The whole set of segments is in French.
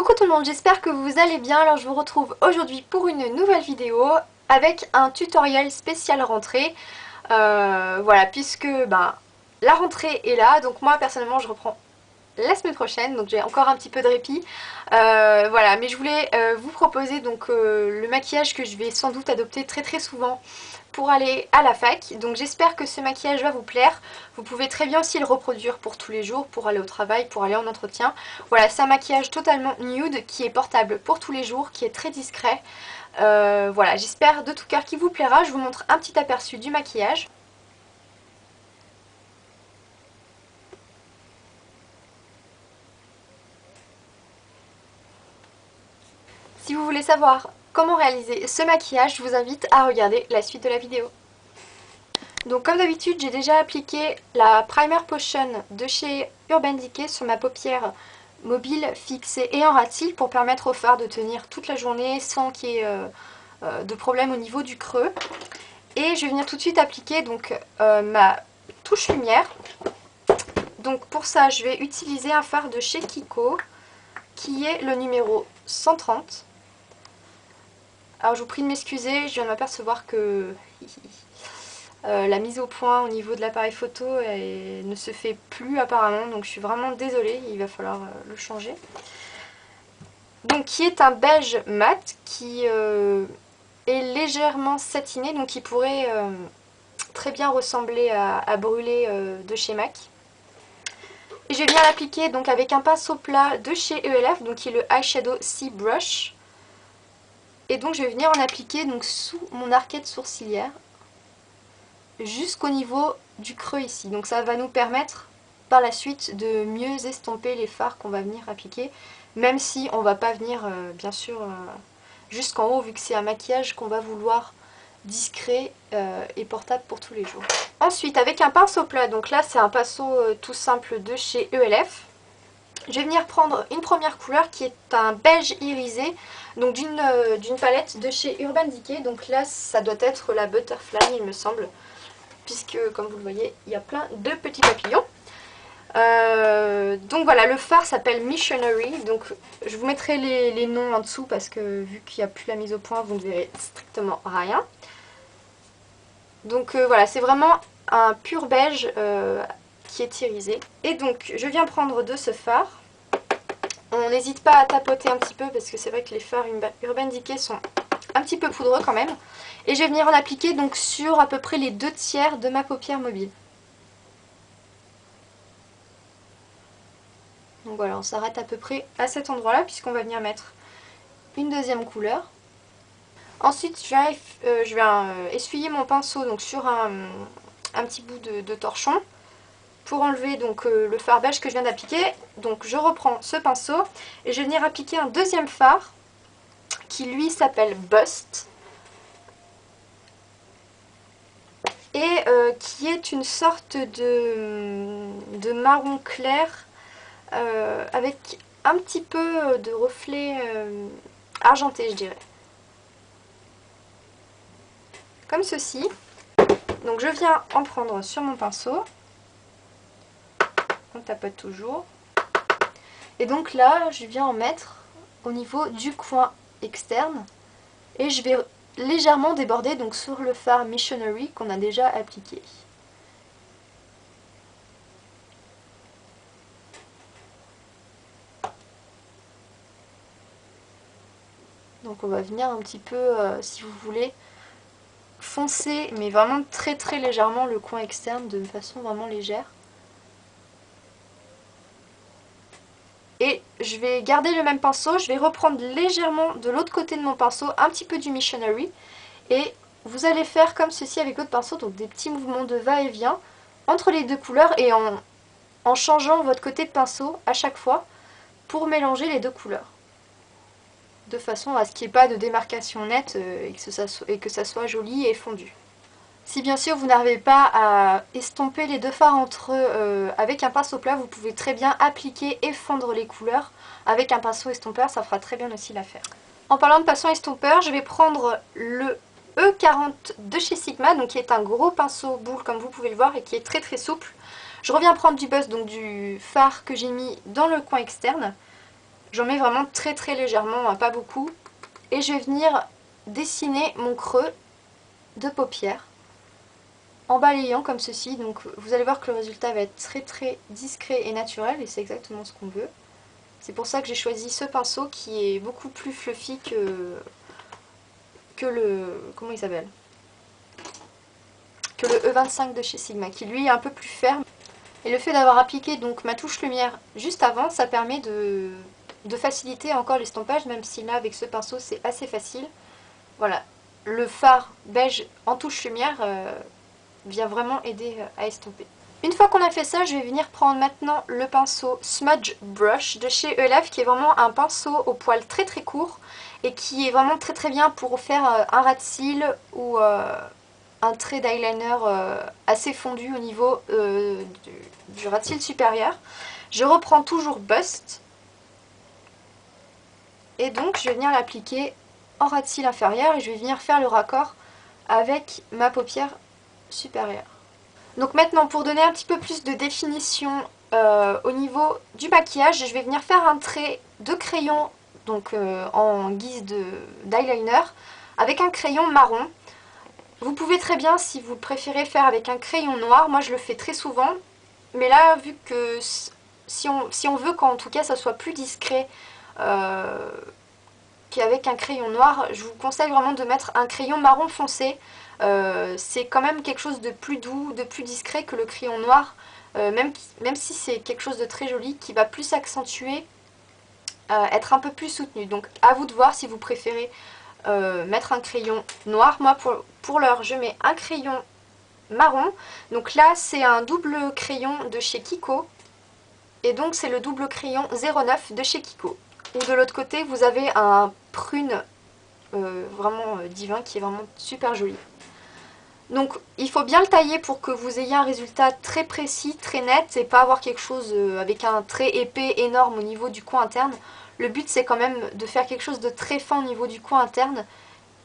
Coucou tout le monde, j'espère que vous allez bien. Alors je vous retrouve aujourd'hui pour une nouvelle vidéo avec un tutoriel spécial rentrée. Voilà, puisque la rentrée est là, donc moi personnellement je reprends la semaine prochaine, donc j'ai encore un petit peu de répit. Voilà, mais je voulais vous proposer donc le maquillage que je vais sans doute adopter très souvent pour aller à la fac. Donc j'espère que ce maquillage va vous plaire. Vous pouvez très bien aussi le reproduire pour tous les jours, pour aller au travail, pour aller en entretien. Voilà, c'est un maquillage totalement nude qui est portable pour tous les jours, qui est très discret. Voilà, j'espère de tout cœur qu'il vous plaira. Je vous montre un petit aperçu du maquillage. Si vous voulez savoir comment réaliser ce maquillage, je vous invite à regarder la suite de la vidéo. Donc comme d'habitude, j'ai déjà appliqué la Primer Potion de chez Urban Decay sur ma paupière mobile, fixée et en ras de cils pour permettre au fard de tenir toute la journée sans qu'il y ait de problème au niveau du creux. Et je vais venir tout de suite appliquer donc ma touche lumière. Donc pour ça, je vais utiliser un fard de chez Kiko qui est le numéro 130. Alors je vous prie de m'excuser, je viens de m'apercevoir que la mise au point au niveau de l'appareil photo ne se fait plus apparemment, donc je suis vraiment désolée, il va falloir le changer. Donc qui est un beige mat qui est légèrement satiné, donc qui pourrait très bien ressembler à Brûlé de chez MAC. Et je vais bien l'appliquer donc avec un pinceau plat de chez ELF, donc qui est le Eyeshadow Sea Brush. Et donc je vais venir en appliquer donc sous mon arcade sourcilière jusqu'au niveau du creux ici. Donc ça va nous permettre par la suite de mieux estomper les fards qu'on va venir appliquer, même si on va pas venir bien sûr jusqu'en haut, vu que c'est un maquillage qu'on va vouloir discret et portable pour tous les jours. Ensuite avec un pinceau plat, donc là c'est un pinceau tout simple de chez ELF, je vais venir prendre une première couleur qui est un beige irisé, donc d'une palette de chez Urban Decay. Donc là ça doit être la Butterfly il me semble, puisque comme vous le voyez il y a plein de petits papillons. Donc voilà, le fard s'appelle Missionary, donc je vous mettrai les noms en dessous parce que vu qu'il n'y a plus la mise au point vous ne verrez strictement rien. Donc voilà, c'est vraiment un pur beige qui est irisé. Et donc je viens prendre de ce fard. On n'hésite pas à tapoter un petit peu parce que c'est vrai que les fards Urban Decay sont un petit peu poudreux quand même. Et je vais venir en appliquer donc sur à peu près les 2/3 de ma paupière mobile. Donc voilà, on s'arrête à peu près à cet endroit-là puisqu'on va venir mettre une deuxième couleur. Ensuite, je vais essuyer mon pinceau donc sur un petit bout de torchon pour enlever donc le fard beige que je viens d'appliquer. Donc je reprends ce pinceau et je vais venir appliquer un deuxième fard qui lui s'appelle Bust et qui est une sorte de marron clair avec un petit peu de reflet argenté, je dirais. Comme ceci. Donc je viens en prendre sur mon pinceau. On tapote toujours. Et donc là, je viens en mettre au niveau du coin externe. Et je vais légèrement déborder donc sur le fard Missionary qu'on a déjà appliqué. Donc on va venir un petit peu, si vous voulez, foncer, mais vraiment très légèrement le coin externe de façon vraiment légère. Et je vais garder le même pinceau, je vais reprendre légèrement de l'autre côté de mon pinceau un petit peu du Missionary. Et vous allez faire comme ceci avec l'autre pinceau, donc des petits mouvements de va-et-vient entre les deux couleurs et en changeant votre côté de pinceau à chaque fois pour mélanger les deux couleurs. De façon à ce qu'il n'y ait pas de démarcation nette et que ça soit joli et fondu. Si bien sûr vous n'arrivez pas à estomper les deux fards entre eux avec un pinceau plat, vous pouvez très bien appliquer et fondre les couleurs avec un pinceau estompeur, ça fera très bien aussi l'affaire. En parlant de pinceau estompeur, je vais prendre le E40 de chez Sigma, donc qui est un gros pinceau boule comme vous pouvez le voir et qui est très souple. Je reviens prendre du Bust, donc du fard que j'ai mis dans le coin externe. J'en mets vraiment très très légèrement, hein, pas beaucoup. Et je vais venir dessiner mon creux de paupière en balayant comme ceci. Donc vous allez voir que le résultat va être très très discret et naturel et c'est exactement ce qu'on veut. C'est pour ça que j'ai choisi ce pinceau qui est beaucoup plus fluffy que le... comment il s'appelle, que le E25 de chez Sigma, qui lui est un peu plus ferme. Et le fait d'avoir appliqué donc ma touche lumière juste avant, ça permet de faciliter encore l'estompage, même si là avec ce pinceau c'est assez facile. Voilà, le fard beige en touche lumière vient vraiment aider à estomper. Une fois qu'on a fait ça, je vais venir prendre maintenant le pinceau Smudge Brush de chez Elef, qui est vraiment un pinceau au poil très très court et qui est vraiment très très bien pour faire un ras de cils ou un trait d'eyeliner assez fondu au niveau du ras de cils supérieur. Je reprends toujours Bust et donc je vais venir l'appliquer en ras de cils inférieur et je vais venir faire le raccord avec ma paupière supérieure. Donc maintenant, pour donner un petit peu plus de définition au niveau du maquillage, je vais venir faire un trait de crayon donc en guise d'eyeliner avec un crayon marron. Vous pouvez très bien, si vous préférez, faire avec un crayon noir. Moi je le fais très souvent, mais là vu que si on veut qu'en tout cas ça soit plus discret qu'avec un crayon noir, je vous conseille vraiment de mettre un crayon marron foncé. C'est quand même quelque chose de plus doux, de plus discret que le crayon noir, même si c'est quelque chose de très joli, qui va plus accentuer, être un peu plus soutenu. Donc à vous de voir si vous préférez mettre un crayon noir. Moi pour l'heure je mets un crayon marron. Donc là c'est un double crayon de chez Kiko, et donc c'est le double crayon 09 de chez Kiko. Ou de l'autre côté vous avez un prune vraiment divin qui est vraiment super joli. Donc il faut bien le tailler pour que vous ayez un résultat très précis, très net, et pas avoir quelque chose avec un trait épais énorme au niveau du coin interne. Le but c'est quand même de faire quelque chose de très fin au niveau du coin interne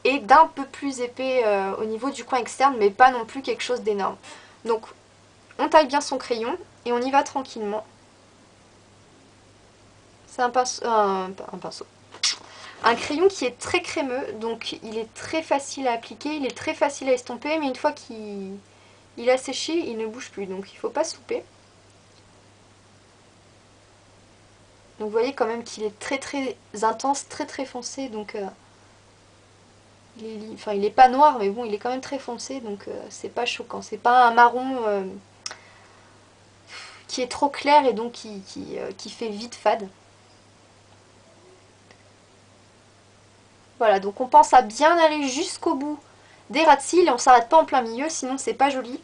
et d'un peu plus épais au niveau du coin externe, mais pas non plus quelque chose d'énorme. Donc on taille bien son crayon et on y va tranquillement. C'est un pinceau. Un crayon qui est très crémeux, donc il est très facile à appliquer, il est très facile à estomper, mais une fois qu'il a séché, il ne bouge plus, donc il ne faut pas souper. Donc vous voyez quand même qu'il est très très intense, très très foncé, donc il est pas noir, mais bon, il est quand même très foncé, donc c'est pas choquant. C'est pas un marron qui est trop clair et donc qui fait vite fade. Voilà, donc on pense à bien aller jusqu'au bout des ras de cils et on s'arrête pas en plein milieu, sinon c'est pas joli.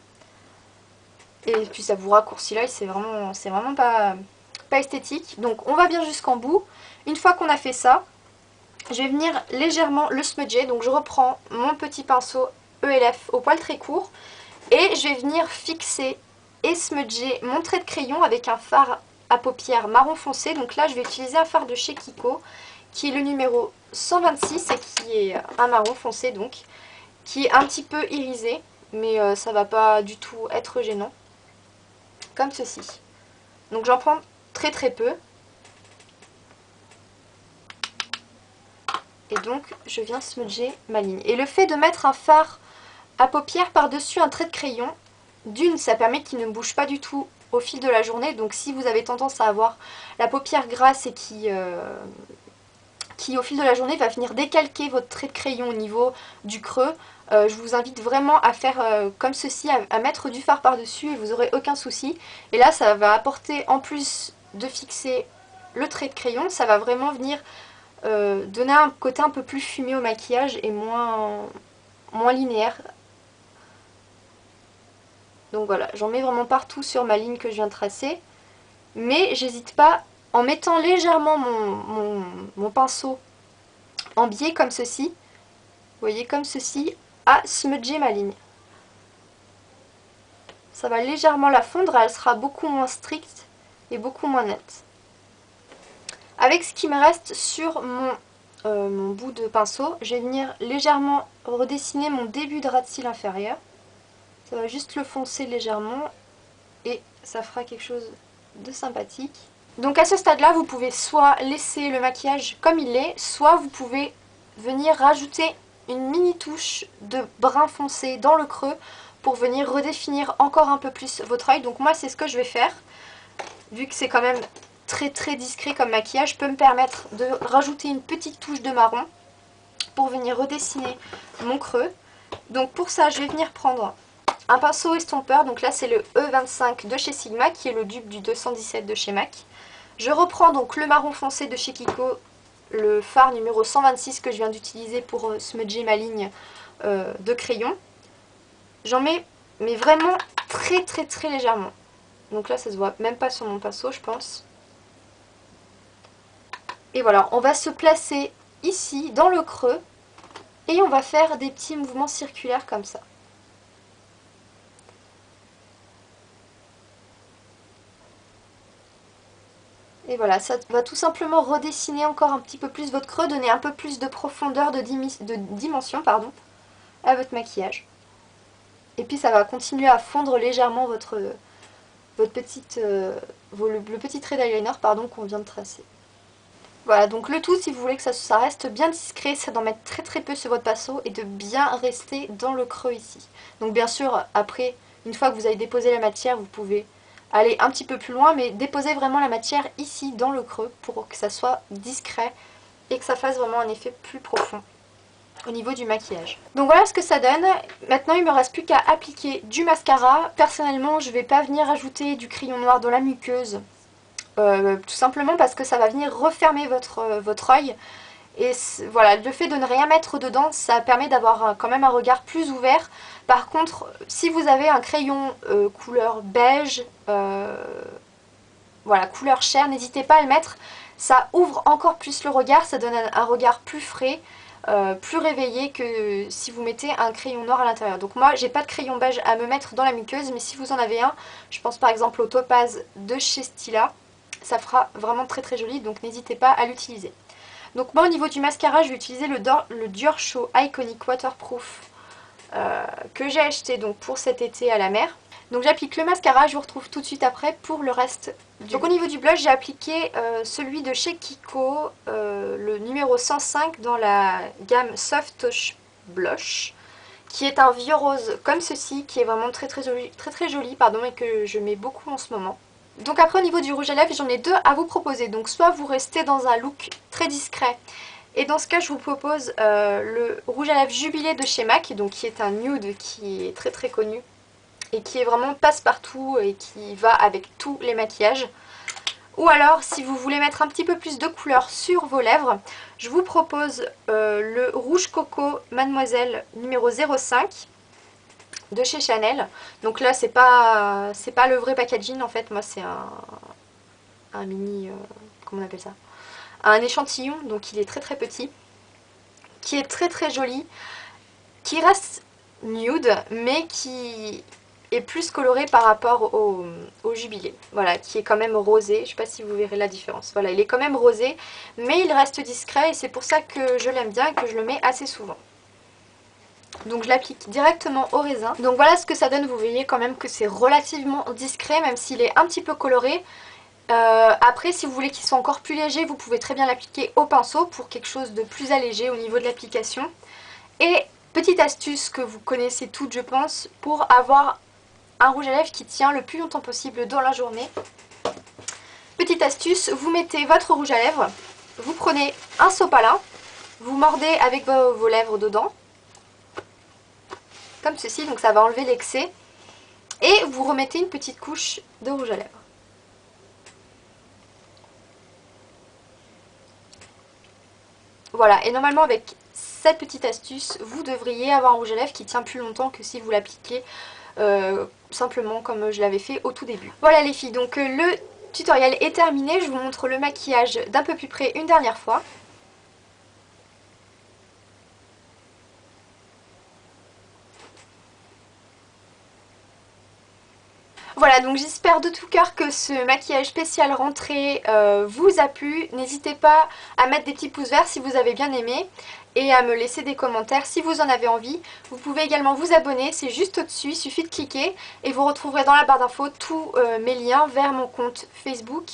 Et puis ça vous raccourcit l'œil, c'est vraiment pas esthétique. Donc on va bien jusqu'en bout. Une fois qu'on a fait ça, je vais venir légèrement le smudger. Donc je reprends mon petit pinceau ELF au poil très court et je vais venir fixer et smudger mon trait de crayon avec un fard à paupières marron foncé. Donc là je vais utiliser un fard de chez Kiko qui est le numéro 126 et qui est un marron foncé, donc qui est un petit peu irisé, mais ça va pas du tout être gênant, comme ceci. Donc j'en prends très très peu et donc je viens smudger ma ligne. Et le fait de mettre un fard à paupières par-dessus un trait de crayon, d'une, ça permet qu'il ne bouge pas du tout au fil de la journée. Donc si vous avez tendance à avoir la paupière grasse et qui au fil de la journée va venir décalquer votre trait de crayon au niveau du creux, je vous invite vraiment à faire comme ceci, à mettre du fard par-dessus et vous n'aurez aucun souci. Et là ça va apporter, en plus de fixer le trait de crayon, ça va vraiment venir donner un côté un peu plus fumé au maquillage et moins linéaire. Donc voilà, j'en mets vraiment partout sur ma ligne que je viens de tracer. Mais j'hésite pas, en mettant légèrement mon pinceau en biais comme ceci, vous voyez, comme ceci, à smudger ma ligne. Ça va légèrement la fondre, elle sera beaucoup moins stricte et beaucoup moins nette. Avec ce qui me reste sur mon bout de pinceau, je vais venir légèrement redessiner mon début de ras de cils inférieur. Ça va juste le foncer légèrement et ça fera quelque chose de sympathique. Donc à ce stade-là, vous pouvez soit laisser le maquillage comme il est, soit vous pouvez venir rajouter une mini touche de brun foncé dans le creux pour venir redéfinir encore un peu plus votre œil. Donc moi c'est ce que je vais faire, vu que c'est quand même très discret comme maquillage, je peux me permettre de rajouter une petite touche de marron pour venir redessiner mon creux. Donc pour ça je vais venir prendre un pinceau estompeur, donc là c'est le E25 de chez Sigma qui est le dupe du 217 de chez MAC. Je reprends donc le marron foncé de chez Kiko, le fard numéro 126 que je viens d'utiliser pour smudger ma ligne de crayon. J'en mets mais vraiment très légèrement. Donc là ça se voit même pas sur mon pinceau je pense. Et voilà, on va se placer ici dans le creux et on va faire des petits mouvements circulaires comme ça. Et voilà, ça va tout simplement redessiner encore un petit peu plus votre creux, donner un peu plus de profondeur, de dimension pardon, à votre maquillage. Et puis ça va continuer à fondre légèrement le petit trait d'eyeliner qu'on vient de tracer. Voilà, donc le tout, si vous voulez que ça reste bien discret, c'est d'en mettre très peu sur votre pinceau et de bien rester dans le creux ici. Donc bien sûr, après, une fois que vous avez déposé la matière, vous pouvez aller un petit peu plus loin, mais déposez vraiment la matière ici dans le creux pour que ça soit discret et que ça fasse vraiment un effet plus profond au niveau du maquillage. Donc voilà ce que ça donne. Maintenant il me reste plus qu'à appliquer du mascara. Personnellement je vais pas venir ajouter du crayon noir dans la muqueuse, tout simplement parce que ça va venir refermer votre œil. Et voilà, le fait de ne rien mettre dedans, ça permet d'avoir quand même un regard plus ouvert. Par contre, si vous avez un crayon couleur beige, voilà, couleur chair, n'hésitez pas à le mettre. Ça ouvre encore plus le regard, ça donne un regard plus frais, plus réveillé que si vous mettez un crayon noir à l'intérieur. Donc moi, j'ai pas de crayon beige à me mettre dans la muqueuse, mais si vous en avez un, je pense par exemple au topaz de chez Stila, ça fera vraiment très joli, donc n'hésitez pas à l'utiliser. Donc moi au niveau du mascara, je vais utiliser le Dior Show Iconic Waterproof que j'ai acheté donc pour cet été à la mer. Donc j'applique le mascara, je vous retrouve tout de suite après pour le reste. Donc au niveau du blush, j'ai appliqué celui de chez Kiko, le numéro 105 dans la gamme Soft Touch Blush, qui est un vieux rose comme ceci, qui est vraiment très joli, pardon, et que je mets beaucoup en ce moment. Donc après au niveau du rouge à lèvres, j'en ai deux à vous proposer. Donc soit vous restez dans un look très discret, et dans ce cas je vous propose le rouge à lèvres Jubilé de chez MAC, donc qui est un nude qui est très connu et qui est vraiment passe-partout et qui va avec tous les maquillages. Ou alors si vous voulez mettre un petit peu plus de couleur sur vos lèvres, je vous propose le rouge coco Mademoiselle numéro 05 de chez Chanel. Donc là c'est pas le vrai packaging en fait, moi c'est un mini, comment on appelle ça, un échantillon, donc il est très petit, qui est très joli, qui reste nude mais qui est plus coloré par rapport au Jubilé, voilà, qui est quand même rosé. Je sais pas si vous verrez la différence. Voilà, il est quand même rosé mais il reste discret et c'est pour ça que je l'aime bien et que je le mets assez souvent. Donc je l'applique directement au raisin. Donc voilà ce que ça donne, vous voyez quand même que c'est relativement discret même s'il est un petit peu coloré. Après si vous voulez qu'il soit encore plus léger, vous pouvez très bien l'appliquer au pinceau pour quelque chose de plus allégé au niveau de l'application. Et petite astuce que vous connaissez toutes je pense, pour avoir un rouge à lèvres qui tient le plus longtemps possible dans la journée. Petite astuce, vous mettez votre rouge à lèvres, vous prenez un sopalin, vous mordez avec vos lèvres dedans, comme ceci, donc ça va enlever l'excès, et vous remettez une petite couche de rouge à lèvres. Voilà, et normalement avec cette petite astuce, vous devriez avoir un rouge à lèvres qui tient plus longtemps que si vous l'appliquez simplement comme je l'avais fait au tout début. Voilà les filles, donc le tutoriel est terminé, je vous montre le maquillage d'un peu plus près une dernière fois. Voilà. Voilà, donc j'espère de tout cœur que ce maquillage spécial rentrée vous a plu. N'hésitez pas à mettre des petits pouces verts si vous avez bien aimé et à me laisser des commentaires si vous en avez envie. Vous pouvez également vous abonner, c'est juste au-dessus, il suffit de cliquer et vous retrouverez dans la barre d'infos tous mes liens vers mon compte Facebook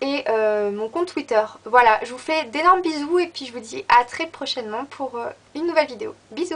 et mon compte Twitter. Voilà, je vous fais d'énormes bisous et puis je vous dis à très prochainement pour une nouvelle vidéo. Bisous!